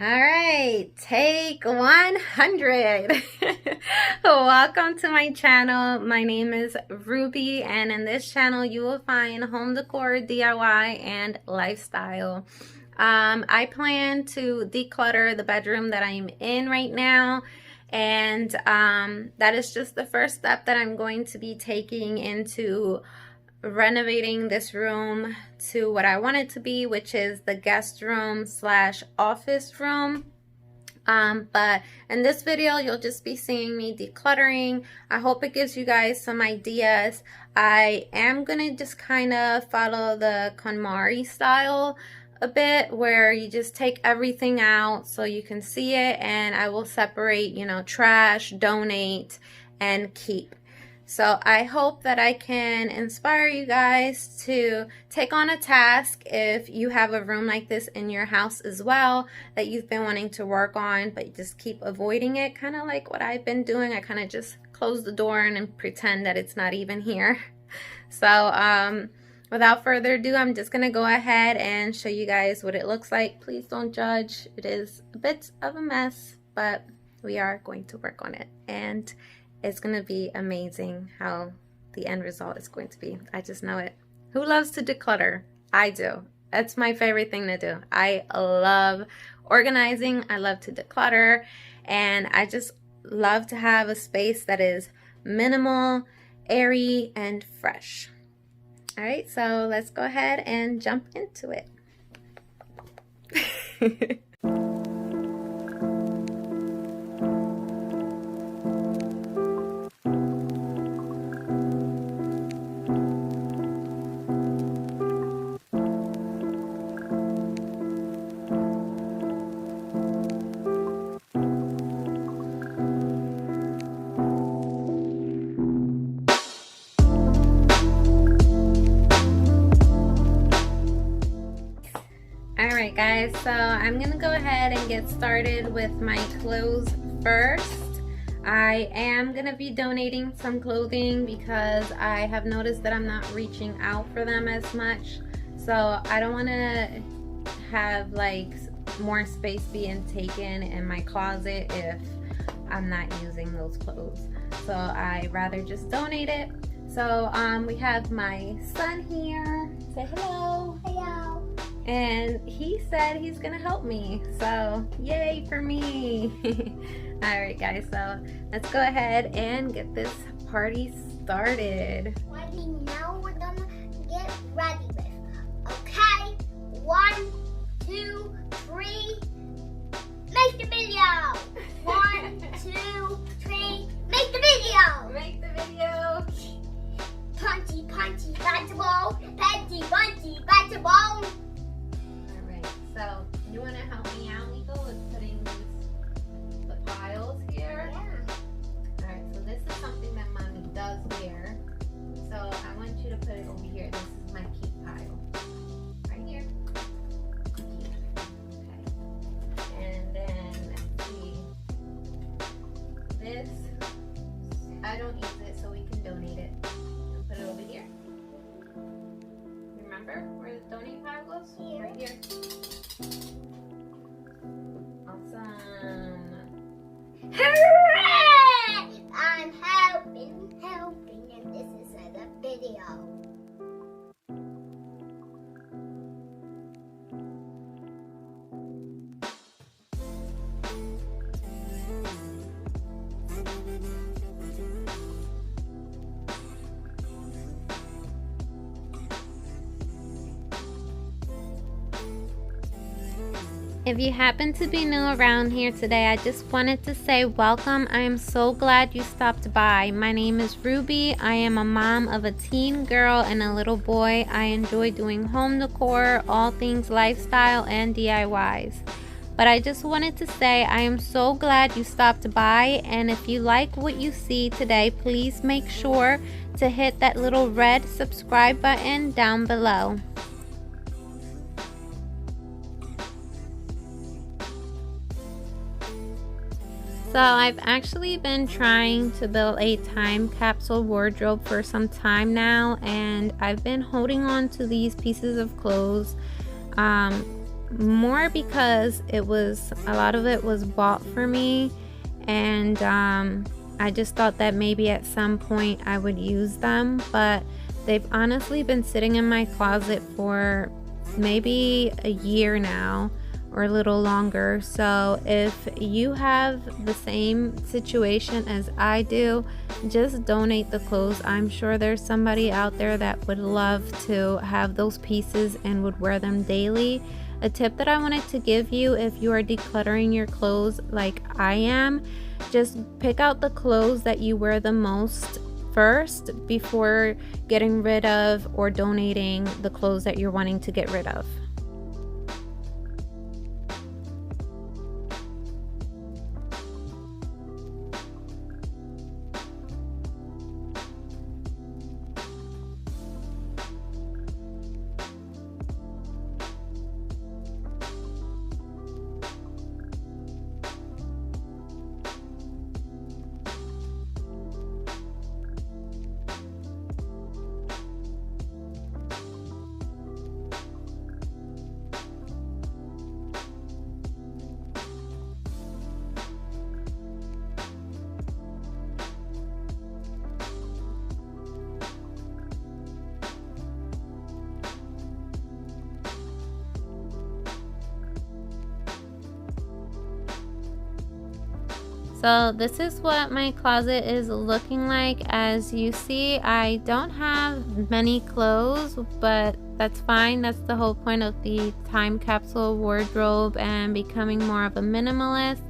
All right, take 100. Welcome to my channel. My name is Ruby, and in this channel you will find home decor, DIY, and lifestyle. I plan to declutter the bedroom that I'm in right now, and that is just the first step that I'm going to be taking into renovating this room to what I want it to be, which is the guest room slash office room. But in this video you'll just be seeing me decluttering. I hope it gives you guys some ideas. I am gonna just kind of follow the KonMari style a bit, where you just take everything out so you can see it, and I will separate, you know, trash, donate, and keep. So I hope that I can inspire you guys to take on a task if you have a room like this in your house as well that you've been wanting to work on, but you just keep avoiding it, kind of like what I've been doing. I kind of just close the door and pretend that it's not even here. So without further ado, I'm just going to go ahead and show you guys what it looks like. Please don't judge. It is a bit of a mess, but we are going to work on it, and it's going to be amazing how the end result is going to be. I just know it. Who loves to declutter? I do. That's my favorite thing to do. I love organizing. I love to declutter. And I just love to have a space that is minimal, airy, and fresh. All right, so let's go ahead and jump into it. Alright guys, so I'm gonna go ahead and get started with my clothes first. I am gonna be donating some clothing because I have noticed that I'm not reaching out for them as much. So I don't want to have like more space being taken in my closet if I'm not using those clothes. So I rather just donate it. So we have my son here. Say hello. Hello. And he said he's gonna help me, so yay for me. All right guys, so let's go ahead and get this party started. Ready, now we're gonna get ready with. Okay, 1, 2, 3, make the video. 1, 2, 3, make the video. Make the video. Punchy, punchy, basketball. Punchy, punchy, basketball. So, you want to help me out, Nico, with putting the piles here? Yeah. Alright, so this is something that Mommy does wear. So, I want you to put it over here. This is my keep pile. Right here. Okay. And then, let's see. This, I don't use it, so we can donate it. I'll put it over here. Remember where the donate pile goes? Here. Right here. Awesome. Hooray! I'm helping, and this is the video. If you happen to be new around here today, I just wanted to say welcome. I am so glad you stopped by. My name is Ruby. I am a mom of a teen girl and a little boy. I enjoy doing home decor, all things lifestyle, and DIYs. But I just wanted to say I am so glad you stopped by, and if you like what you see today, please make sure to hit that little red subscribe button down below. So I've actually been trying to build a time capsule wardrobe for some time now, and I've been holding on to these pieces of clothes more because a lot of it was bought for me, and I just thought that maybe at some point I would use them, but they've honestly been sitting in my closet for maybe a year now or a little longer. So if you have the same situation as I do, just donate the clothes. I'm sure there's somebody out there that would love to have those pieces and would wear them daily. A tip that I wanted to give you, if you are decluttering your clothes like I am, just pick out the clothes that you wear the most first before getting rid of or donating the clothes that you're wanting to get rid of. So this is what my closet is looking like. As you see, I don't have many clothes, but that's fine. That's the whole point of the time capsule wardrobe and becoming more of a minimalist.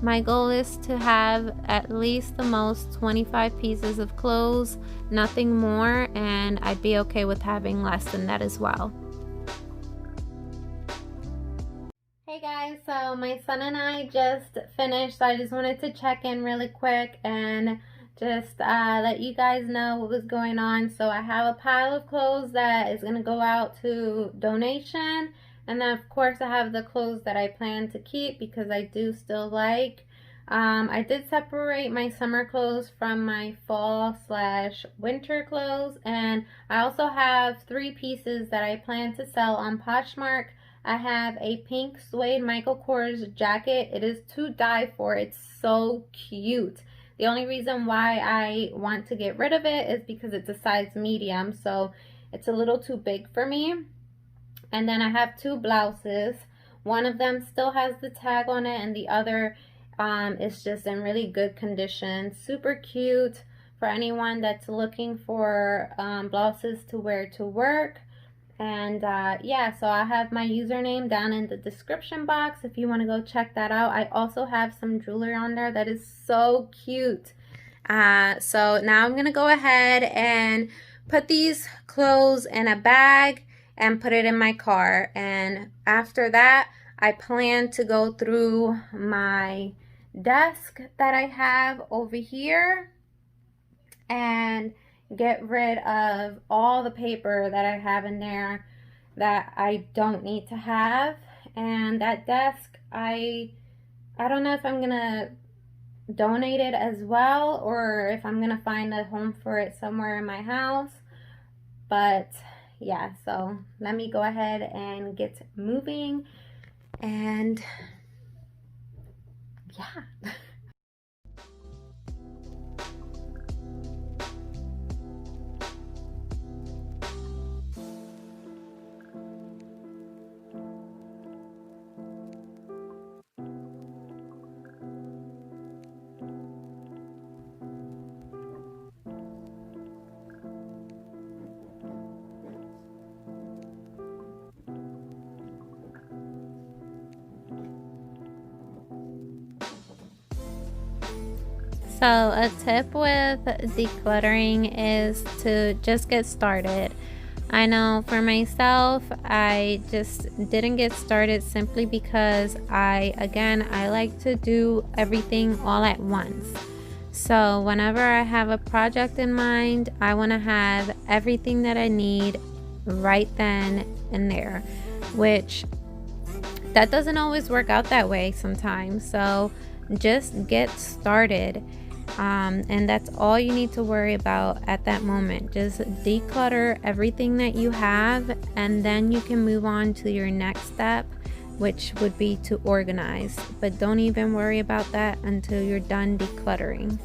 My goal is to have at least the most 25 pieces of clothes, nothing more, and I'd be okay with having less than that as well. Hey guys, so my son and I just finished, so I just wanted to check in really quick and just let you guys know what was going on. So I have a pile of clothes that is going to go out to donation, and then of course I have the clothes that I plan to keep because I do still like. I did separate my summer clothes from my fall/winter clothes, and I also have 3 pieces that I plan to sell on Poshmark. I have a pink suede Michael Kors jacket. It is to die for. It's so cute. The only reason why I want to get rid of it is because it's a size medium, so it's a little too big for me. And then I have 2 blouses. One of them still has the tag on it, and the other is just in really good condition. Super cute for anyone that's looking for blouses to wear to work. And yeah, so I have my username down in the description box if you want to go check that out. I also have some jewelry on there that is so cute. So now I'm going to go ahead and put these clothes in a bag and put it in my car. And after that, I plan to go through my desk that I have over here and get rid of all the paper that I have in there that I don't need to have. And that desk, I don't know if I'm gonna donate it as well or if I'm gonna find a home for it somewhere in my house. But yeah, so let me go ahead and get moving. And yeah. So a tip with decluttering is to just get started. I know for myself, I just didn't get started simply because I like to do everything all at once. So whenever I have a project in mind, I want to have everything that I need right then and there, which that doesn't always work out that way sometimes. So just get started. And that's all you need to worry about at that moment. Just declutter everything that you have, and then you can move on to your next step. which would be to organize. But don't even worry about that until you're done decluttering.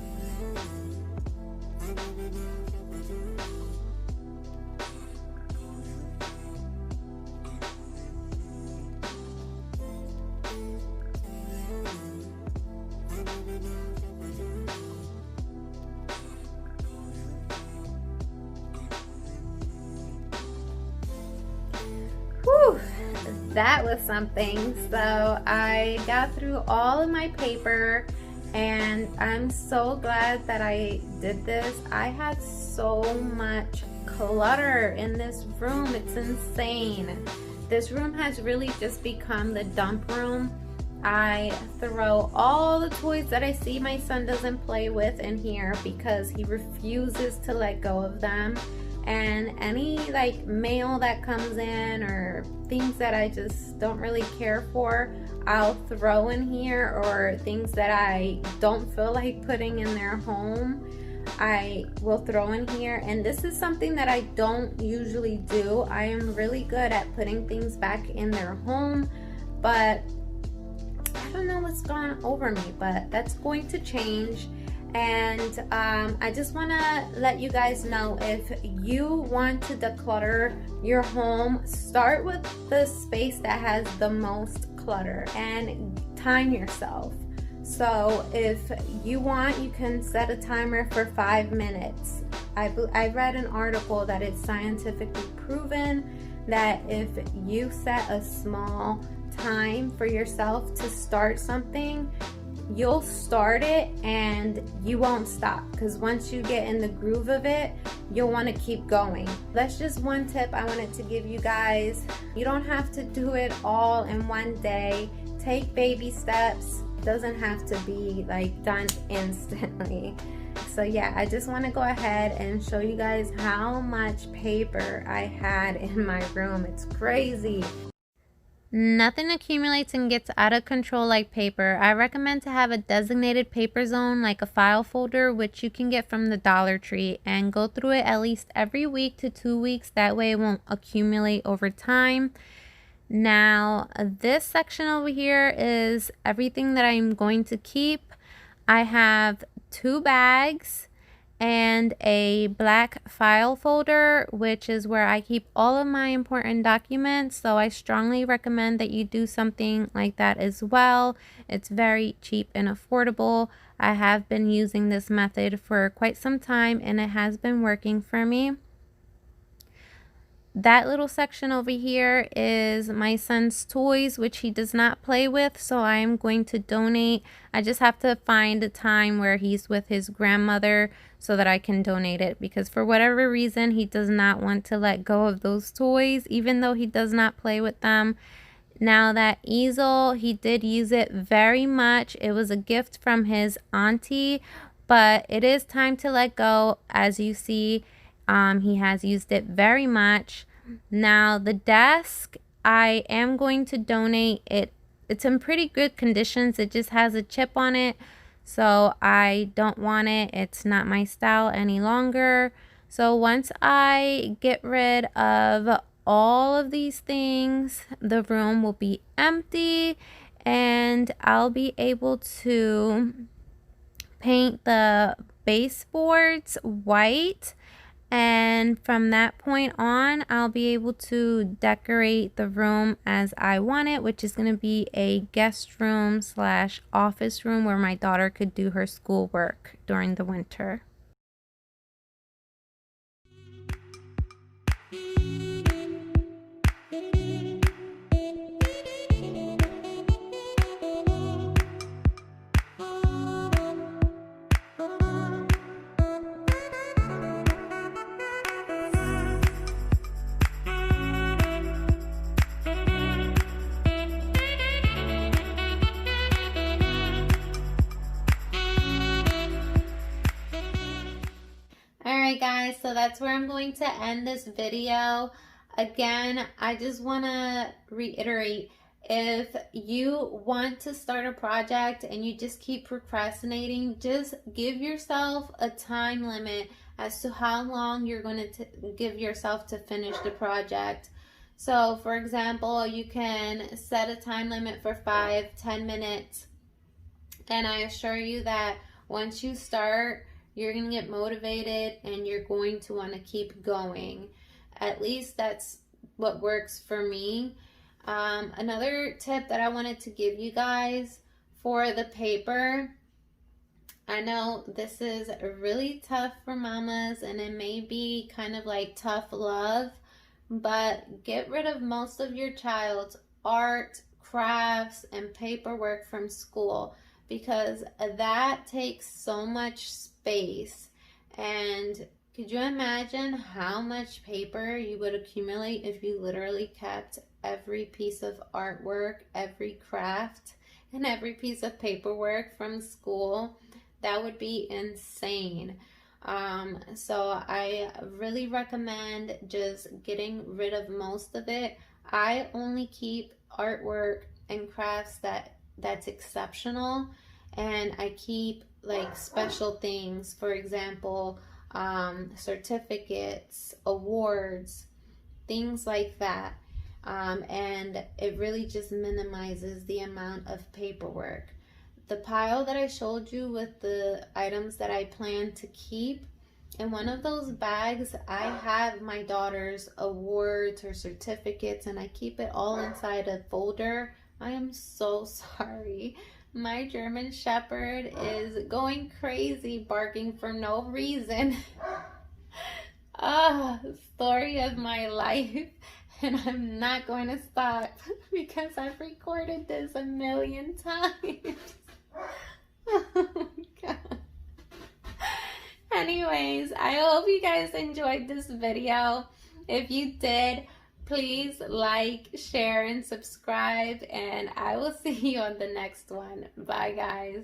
Whew, that was something. So I got through all of my paper and I'm so glad that I did this. I had so much clutter in this room. It's insane. This room has really just become the dump room. I throw all the toys that I see my son doesn't play with in here because he refuses to let go of them. And any like mail that comes in or things that I just don't really care for, I'll throw in here, or things that I don't feel like putting in their home, I will throw in here. And this is something that I don't usually do. I am really good at putting things back in their home, but I don't know what's gone over me, but that's going to change. And I just want to let you guys know, if you want to declutter your home, start with the space that has the most clutter and time yourself. So if you want, you can set a timer for 5 minutes. I read an article that it's scientifically proven that if you set a small time for yourself to start something, you'll start it and you won't stop, because once you get in the groove of it, you'll want to keep going. That's just one tip I wanted to give you guys. You don't have to do it all in one day. Take baby steps. It doesn't have to be like done instantly. So yeah, I just want to go ahead and show you guys how much paper I had in my room. It's crazy. Nothing accumulates and gets out of control like paper. I recommend to have a designated paper zone, like a file folder, which you can get from the Dollar Tree, and go through it at least every week to 2 weeks. That way it won't accumulate over time. Now, this section over here is everything that I'm going to keep. I have 2 bags and a black file folder, which is where I keep all of my important documents. So I strongly recommend that you do something like that as well. It's very cheap and affordable. I have been using this method for quite some time and it has been working for me. That little section over here is my son's toys, which he does not play with, so I am going to donate. I just have to find a time where he's with his grandmother so that I can donate it, because for whatever reason he does not want to let go of those toys, even though he does not play with them. Now, that easel, he did use it very much. It was a gift from his auntie, but it is time to let go. As you see, he has used it very much. Now, the desk, I am going to donate it. It's in pretty good conditions. It just has a chip on it, so I don't want it. It's not my style any longer. So once I get rid of all of these things, the room will be empty and I'll be able to paint the baseboards white. And from that point on, I'll be able to decorate the room as I want it, which is going to be a guest room / office room where my daughter could do her schoolwork during the winter. Alright guys, so that's where I'm going to end this video. Again, I just want to reiterate, if you want to start a project and you just keep procrastinating, just give yourself a time limit as to how long you're going to give yourself to finish the project. So for example, you can set a time limit for 5-10 minutes, and I assure you that once you start, you're going to get motivated and you're going to want to keep going. At least that's what works for me. Another tip that I wanted to give you guys for the paper, I know this is really tough for mamas and it may be kind of like tough love, but get rid of most of your child's art, crafts, and paperwork from school, because that takes so much space. And could you imagine how much paper you would accumulate if you literally kept every piece of artwork, every craft, and every piece of paperwork from school? That would be insane. So I really recommend just getting rid of most of it. I only keep artwork and crafts that's exceptional, and I keep like special things, for example, certificates, awards, things like that. And it really just minimizes the amount of paperwork. The pile that I showed you with the items that I plan to keep, in one of those bags I have my daughter's awards, her certificates, and I keep it all inside a folder. I am so sorry. My German Shepherd is going crazy, barking for no reason. Story of my life. And I'm not going to stop because I've recorded this a million times. Oh my God. Anyways, I hope you guys enjoyed this video. If you did, please like, share, and subscribe, and I will see you on the next one. Bye, guys.